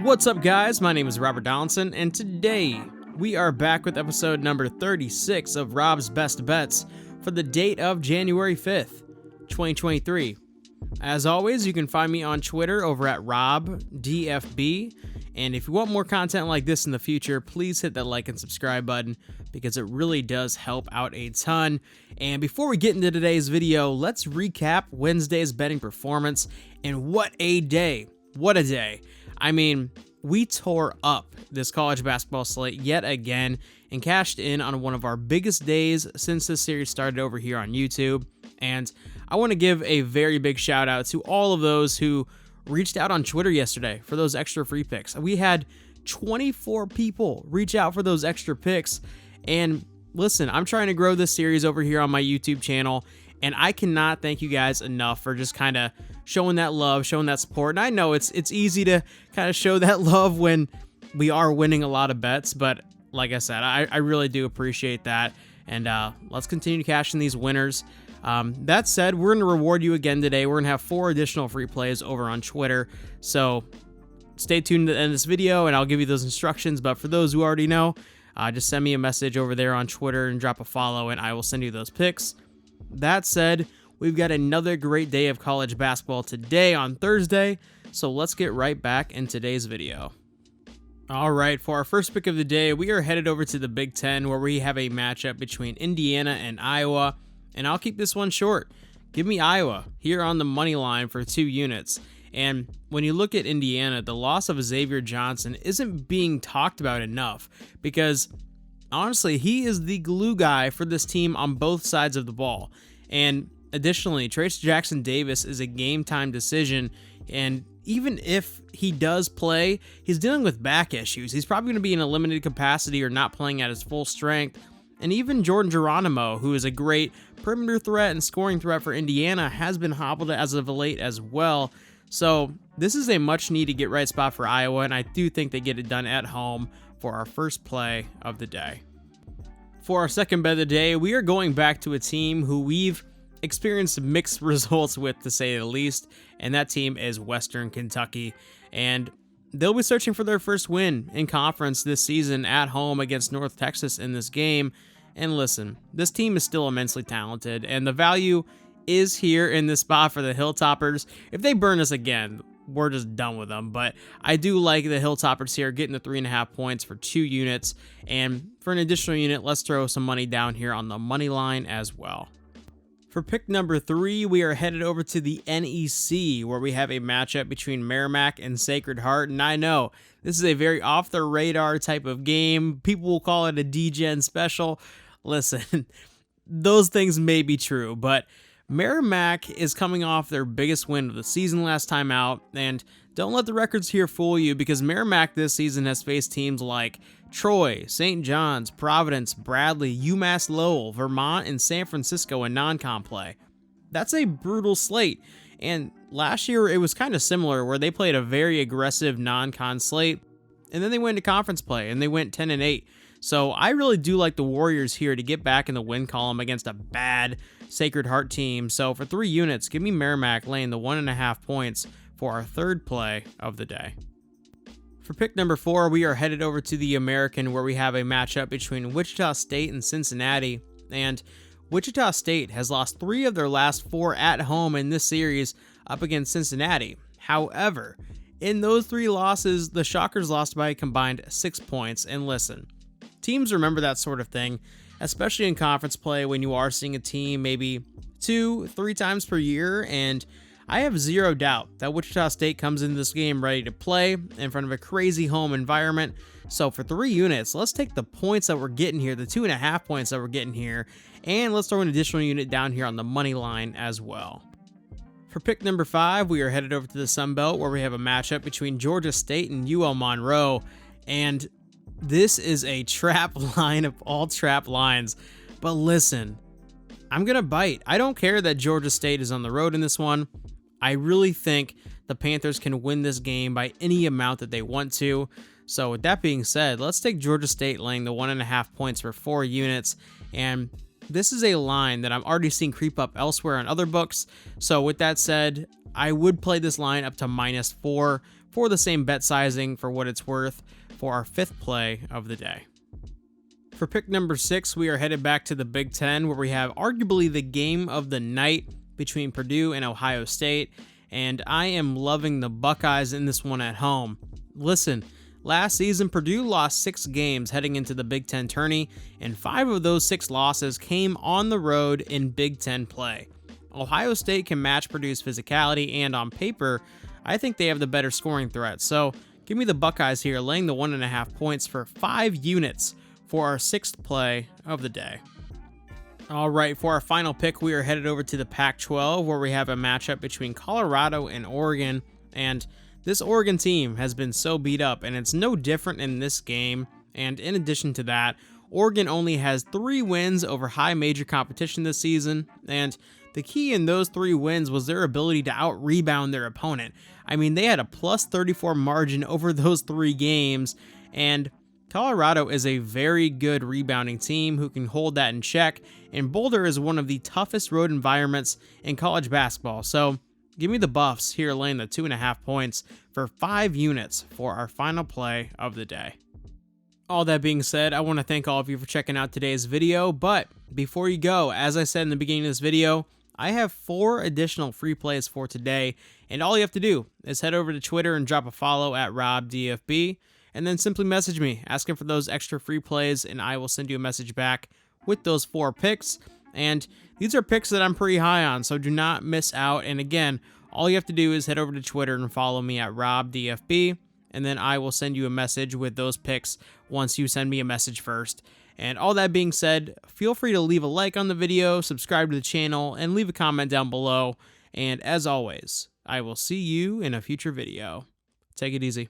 What's up, guys? My name is Robert Donaldson, and today we are back with episode number 36 of Rob's Best Bets for the date of January 5th, 2023. As always, you can find me on Twitter over at RobDFB, and if you want more content like this in the future, please hit that like and subscribe button because it really does help out a ton. And before we get into today's video, let's recap Wednesday's betting performance, and what a day. What a day. I mean, we tore up this college basketball slate yet again and cashed in on one of our biggest days since this series started over here on YouTube. And I want to give a very big shout out to all of those who reached out on Twitter yesterday for those extra free picks. We had 24 people reach out for those extra picks. And listen, I'm trying to grow this series over here on my YouTube channel, and I cannot thank you guys enough for just kind of showing that love, showing that support. And I know it's easy to kind of show that love when we are winning a lot of bets, but like I said, I really do appreciate that. And let's continue cashing these winners. That said, we're going to reward you again today. We're going to have 4 additional free plays over on Twitter. So stay tuned to the end of this video and I'll give you those instructions. But for those who already know, just send me a message over there on Twitter and drop a follow and I will send you those picks. That said, we've got another great day of college basketball today on Thursday. So let's get right back in today's video. All right, for our first pick of the day, we are headed over to the Big Ten where we have a matchup between Indiana and Iowa. And I'll keep this one short. Give me Iowa here on the money line for 2 units. And when you look at Indiana, the loss of Xavier Johnson isn't being talked about enough because honestly, he is the glue guy for this team on both sides of the ball. And additionally, Trace Jackson Davis is a game time decision. And even if he does play, he's dealing with back issues. He's probably going to be in a limited capacity or not playing at his full strength. And even Jordan Geronimo, who is a great perimeter threat and scoring threat for Indiana, has been hobbled as of late as well. So this is a much needed get right spot for Iowa, and I do think they get it done at home for our first play of the day. For our second bet of the day, we are going back to a team who we've experienced mixed results with, to say the least, and that team is Western Kentucky. And they'll be searching for their first win in conference this season at home against North Texas in this game. And listen, this team is still immensely talented, and the value is here in this spot for the Hilltoppers. If they burn us again, we're just done with them. But I do like the Hilltoppers here getting the 3.5 points for 2 units. And for an additional unit, let's throw some money down here on the money line as well. For pick number 3, we are headed over to the NEC, where we have a matchup between Merrimack and Sacred Heart. And I know this is a very off-the-radar type of game. People will call it a D-Gen special. Listen, those things may be true, but Merrimack is coming off their biggest win of the season last time out. And don't let the records here fool you, because Merrimack this season has faced teams like Troy, St. John's, Providence, Bradley, UMass Lowell, Vermont, and San Francisco in non-con play. That's a brutal slate. And last year it was kind of similar, where they played a very aggressive non-con slate, and then they went to conference play and they went 10-8. So I really do like the Warriors here to get back in the win column against a bad Sacred Heart team. So for 3 units, give me Merrimack laying the 1.5 points for our third play of the day. For pick number 4, we are headed over to the American, where we have a matchup between Wichita State and Cincinnati. And Wichita State has lost 3 of their last 4 at home in this series up against Cincinnati. However, in those 3 losses, the Shockers lost by a combined 6 points. And listen, teams remember that sort of thing, especially in conference play when you are seeing a team maybe 2-3 times per year. And I have zero doubt that Wichita State comes into this game ready to play in front of a crazy home environment. So for 3 units, let's take the points that we're getting here, the 2.5 points that we're getting here, and let's throw an additional unit down here on the money line as well. For pick number 5, we are headed over to the Sun Belt, where we have a matchup between Georgia State and UL Monroe. And this is a trap line of all trap lines. But listen, I'm going to bite. I don't care that Georgia State is on the road in this one. I really think the Panthers can win this game by any amount that they want to. So with that being said, let's take Georgia State laying the 1.5 points for 4 units. And this is a line that I'm already seeing creep up elsewhere on other books. So with that said, I would play this line up to -4 for the same bet sizing for what it's worth for our 5th play of the day. For pick number 6, we are headed back to the Big Ten, where we have arguably the game of the night between Purdue and Ohio State, and I am loving the Buckeyes in this one at home. Listen, last season Purdue lost 6 games heading into the Big Ten tourney, and 5 of those 6 losses came on the road in Big Ten play. Ohio State can match Purdue's physicality, and on paper, I think they have the better scoring threat, so give me the Buckeyes here, laying the 1.5 points for 5 units for our 6th play of the day. All right, for our final pick, we are headed over to the Pac-12, where we have a matchup between Colorado and Oregon, and this Oregon team has been so beat up, and it's no different in this game. And in addition to that, Oregon only has 3 wins over high major competition this season, and the key in those 3 wins was their ability to out-rebound their opponent. I mean, they had a +34 margin over those 3 games, and Colorado is a very good rebounding team who can hold that in check, and Boulder is one of the toughest road environments in college basketball. So give me the Buffs here, laying the 2.5 points for 5 units for our final play of the day. All that being said, I want to thank all of you for checking out today's video, but before you go, as I said in the beginning of this video, I have 4 additional free plays for today, and all you have to do is head over to Twitter and drop a follow at RobDFB, and then simply message me asking for those extra free plays, and I will send you a message back with those 4 picks. And these are picks that I'm pretty high on, so do not miss out. And again, all you have to do is head over to Twitter and follow me at RobDFB, and then I will send you a message with those picks once you send me a message first. And all that being said, feel free to leave a like on the video, subscribe to the channel, and leave a comment down below. And as always, I will see you in a future video. Take it easy.